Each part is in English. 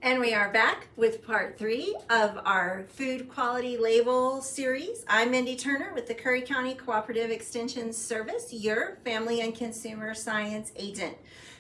And we are back with part 3 of our food quality label series. I'm Mindy Turner with the Curry County Cooperative Extension Service, your family and consumer science agent.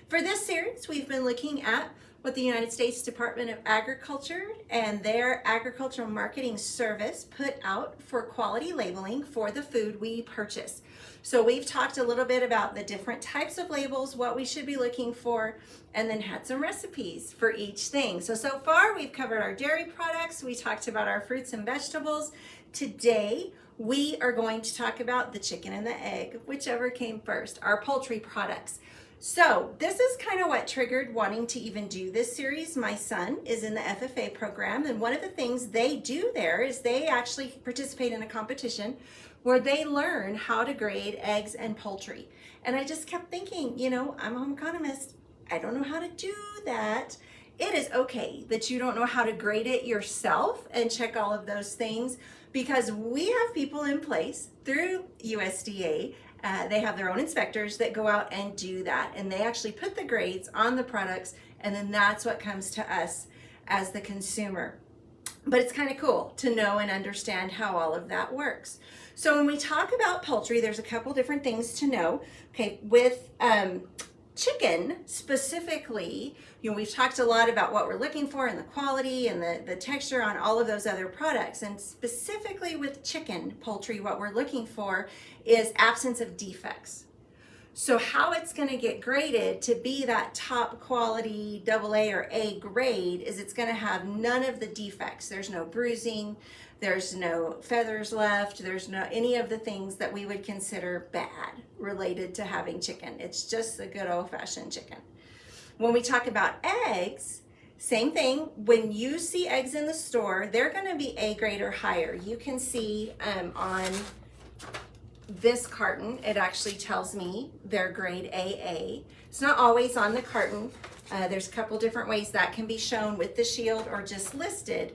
For this series, we've been looking at what the United States Department of Agriculture and their Agricultural Marketing Service put out for quality labeling for the food we purchase. So we've talked a little bit about the different types of labels, what we should be looking for, and then had some recipes for each thing. So far we've covered our dairy products, we talked about our fruits and vegetables. Today we are going to talk about the chicken and the egg, whichever came first, our poultry products. So this is kind of what triggered wanting to even do this series. My son is in the FFA program, and one of the things they do there is they actually participate in a competition where they learn how to grade eggs and poultry. And I just kept thinking, you know, I'm a home economist. I don't know how to do that. It is okay that you don't know how to grade it yourself and check all of those things, because we have people in place through USDA. They have their own inspectors that go out and do that, and they actually put the grades on the products, and then that's what comes to us as the consumer. But it's kind of cool to know and understand how all of that works. So when we talk about poultry, there's a couple different things to know. Okay, with chicken specifically, you know, we've talked a lot about what we're looking for and the quality and the texture on all of those other products. And specifically with chicken poultry, what we're looking for is absence of defects. So how it's going to get graded to be that top quality AA or A grade is it's going to have none of the defects. There's no bruising, there's no feathers left, there's no any of the things that we would consider bad related to having chicken. It's just a good old-fashioned chicken. When we talk about eggs, same thing. When you see eggs in the store, they're going to be A grade or higher. You can see on this carton, it actually tells me they're grade AA. It's not always on the carton. There's a couple different ways that can be shown with the shield or just listed.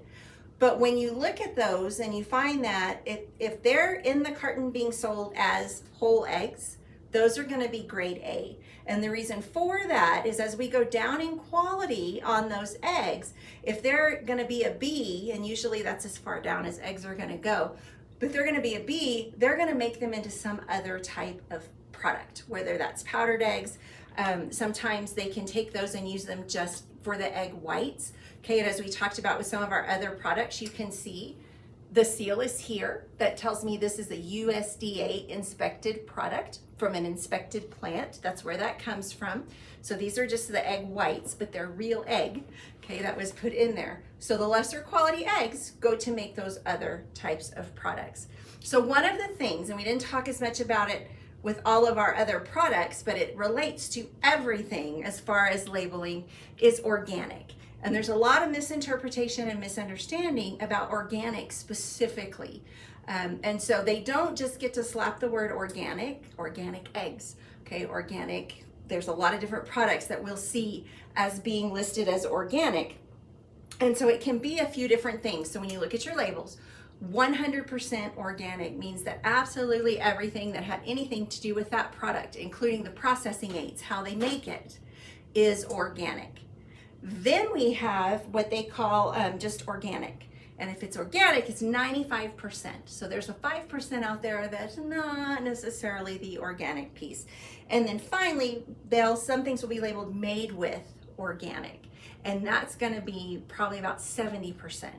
But when you look at those and you find that if they're in the carton being sold as whole eggs, those are going to be grade A. And the reason for that is as we go down in quality on those eggs, if they're going to be a B, and usually that's as far down as eggs are going to go, but they're going to be a B, they're going to make them into some other type of product, whether that's powdered eggs. Sometimes they can take those and use them just for the egg whites. Okay, and as we talked about with some of our other products, you can see the seal is here that tells me this is a USDA inspected product from an inspected plant. That's where that comes from. So these are just the egg whites, but they're real egg, okay, that was put in there. So the lesser quality eggs go to make those other types of products. So one of the things, and we didn't talk as much about it with all of our other products, but it relates to everything as far as labeling, is organic. And there's a lot of misinterpretation and misunderstanding about organic specifically. And so they don't just get to slap the word organic eggs, okay, organic. There's a lot of different products that we'll see as being listed as organic. And so it can be a few different things. So when you look at your labels, 100% organic means that absolutely everything that had anything to do with that product, including the processing aids, how they make it, is organic. Then we have what they call just organic. And if it's organic, it's 95%. So there's a 5% out there that's not necessarily the organic piece. And then finally, some things will be labeled made with organic. And that's going to be probably about 70%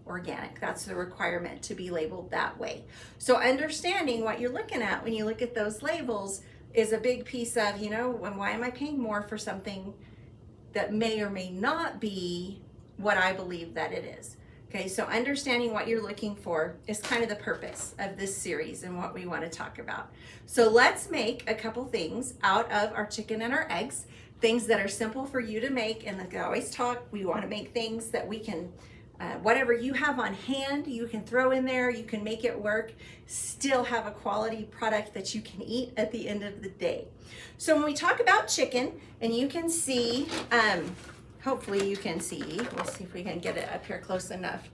organic. That's the requirement to be labeled that way. So understanding what you're looking at when you look at those labels is a big piece of, you know, why am I paying more for something that may or may not be what I believe that it is. Okay, so understanding what you're looking for is kind of the purpose of this series and what we want to talk about. So let's make a couple things out of our chicken and our eggs, things that are simple for you to make. And like I always talk, we want to make things that we can, whatever you have on hand, you can throw in there, you can make it work, still have a quality product that you can eat at the end of the day. So when we talk about chicken, and you can see, hopefully you can see, we'll see if we can get it up here close enough.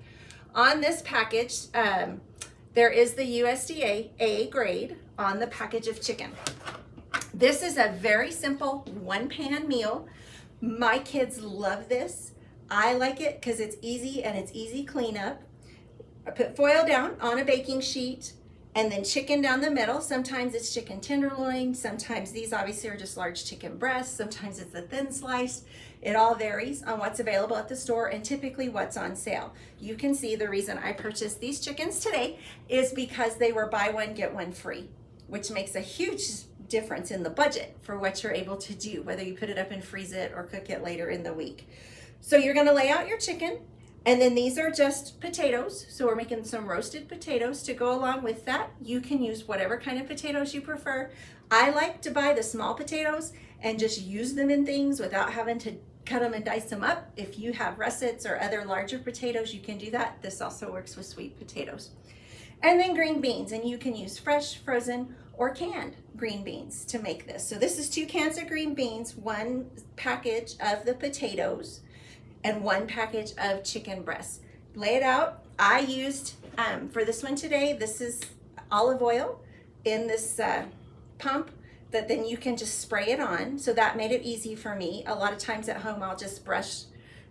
On this package, there is the USDA A grade on the package of chicken. This is a very simple one-pan meal. My kids love this. I like it because it's easy and it's easy cleanup. I put foil down on a baking sheet and then chicken down the middle. Sometimes it's chicken tenderloin. Sometimes these obviously are just large chicken breasts. Sometimes it's a thin slice. It all varies on what's available at the store and typically what's on sale. You can see the reason I purchased these chickens today is because they were buy one, get one free, which makes a huge difference in the budget for what you're able to do, whether you put it up and freeze it or cook it later in the week. So you're gonna lay out your chicken, and then these are just potatoes. So we're making some roasted potatoes to go along with that. You can use whatever kind of potatoes you prefer. I like to buy the small potatoes and just use them in things without having to cut them and dice them up. If you have russets or other larger potatoes, you can do that. This also works with sweet potatoes. And then green beans, and you can use fresh, frozen, or canned green beans to make this. So this is 2 cans of green beans, 1 package of the potatoes, and 1 package of chicken breasts. Lay it out. I used, for this one today, this is olive oil in this pump that then you can just spray it on. So that made it easy for me. A lot of times at home, I'll just brush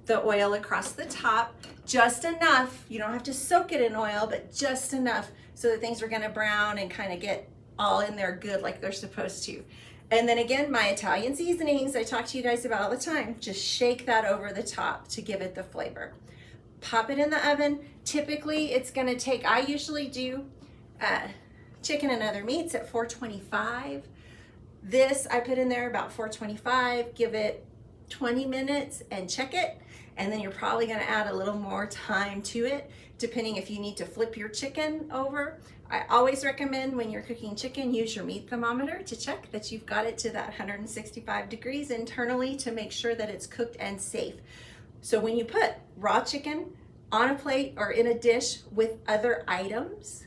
the oil across the top, just enough. You don't have to soak it in oil, but just enough so that things are gonna brown and kind of get all in there good like they're supposed to. And then again, my Italian seasonings I talk to you guys about all the time. Just shake that over the top to give it the flavor. Pop it in the oven. Typically it's gonna take, I usually do chicken and other meats at 425. This I put in there about 425, give it 20 minutes and check it. And then you're probably gonna add a little more time to it, depending if you need to flip your chicken over. I always recommend when you're cooking chicken, use your meat thermometer to check that you've got it to that 165 degrees internally to make sure that it's cooked and safe. So when you put raw chicken on a plate or in a dish with other items,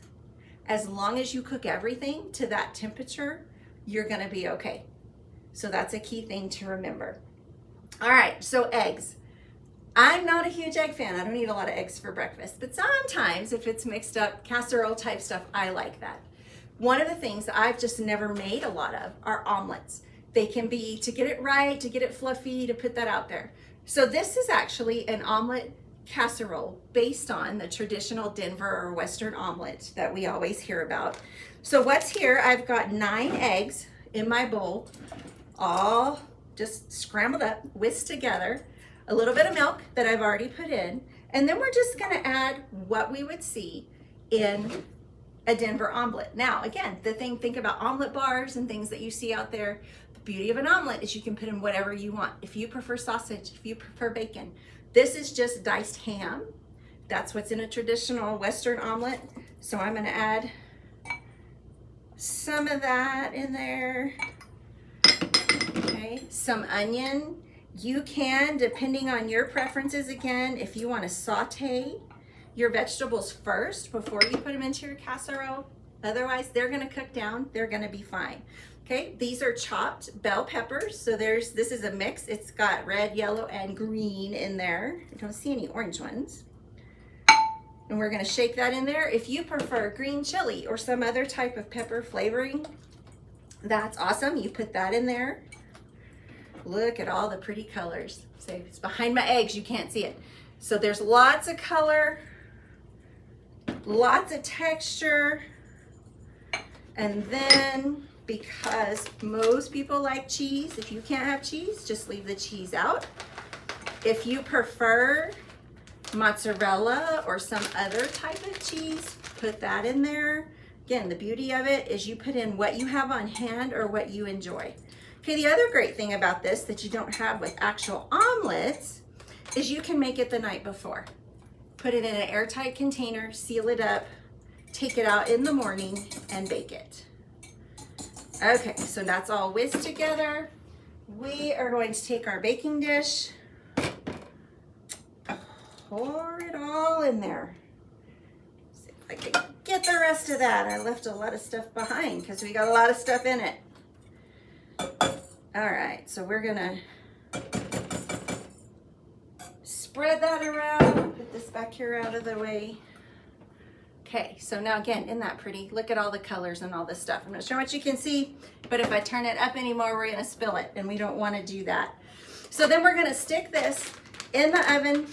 as long as you cook everything to that temperature, you're gonna be okay. So that's a key thing to remember. All right, so eggs. I'm not a huge egg fan. I don't eat a lot of eggs for breakfast, but sometimes if it's mixed up casserole type stuff, I like that. One of the things that I've just never made a lot of are omelets. They can be, to get it right, to get it fluffy, to put that out there. So this is actually an omelet casserole based on the traditional Denver or Western omelet that we always hear about. So what's here, I've got 9 eggs in my bowl, all just scrambled up, whisked together, a little bit of milk that I've already put in, and then we're just gonna add what we would see in a Denver omelet. Now, again, think about omelet bars and things that you see out there. The beauty of an omelet is you can put in whatever you want. If you prefer sausage, if you prefer bacon. This is just diced ham. That's what's in a traditional Western omelet. So I'm gonna add some of that in there. Okay, some onion. You can, depending on your preferences, again, if you want to saute your vegetables first before you put them into your casserole. Otherwise, they're going to cook down. They're going to be fine. Okay, these are chopped bell peppers. So this is a mix. It's got red, yellow, and green in there. I don't see any orange ones. And we're going to shake that in there. If you prefer green chili or some other type of pepper flavoring, that's awesome. You put that in there. Look at all the pretty colors. So it's behind my eggs, you can't see it. So there's lots of color, lots of texture. And then because most people like cheese, if you can't have cheese, just leave the cheese out. If you prefer mozzarella or some other type of cheese, put that in there. Again, the beauty of it is you put in what you have on hand or what you enjoy. Okay, the other great thing about this that you don't have with actual omelets is you can make it the night before. Put it in an airtight container, seal it up, take it out in the morning and bake it. Okay, so that's all whisked together. We are going to take our baking dish, pour it all in there. See if I can get the rest of that. I left a lot of stuff behind because we got a lot of stuff in it. All right, so we're gonna spread that around, put this back here out of the way. Okay, so now again, isn't that pretty? Look at all the colors and all this stuff. I'm not sure what you can see, but if I turn it up anymore, we're gonna spill it, and we don't wanna do that. So then we're gonna stick this In the oven,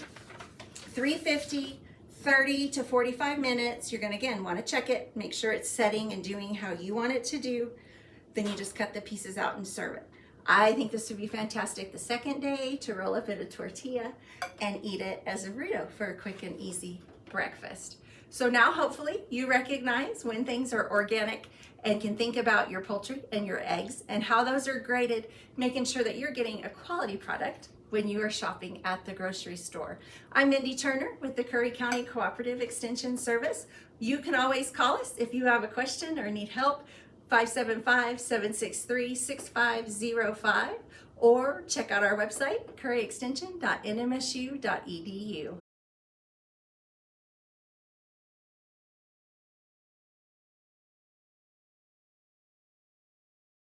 350, 30 to 45 minutes. You're gonna, again, wanna check it, make sure it's setting and doing how you want it to do. Then you just cut the pieces out and serve it. I think this would be fantastic the second day to roll up in a tortilla and eat it as a burrito for a quick and easy breakfast. So now hopefully you recognize when things are organic and can think about your poultry and your eggs and how those are graded, making sure that you're getting a quality product when you are shopping at the grocery store. I'm Mindy Turner with the Curry County Cooperative Extension Service. You can always call us if you have a question or need help, 575-763-6505, or check out our website, curryextension.nmsu.edu.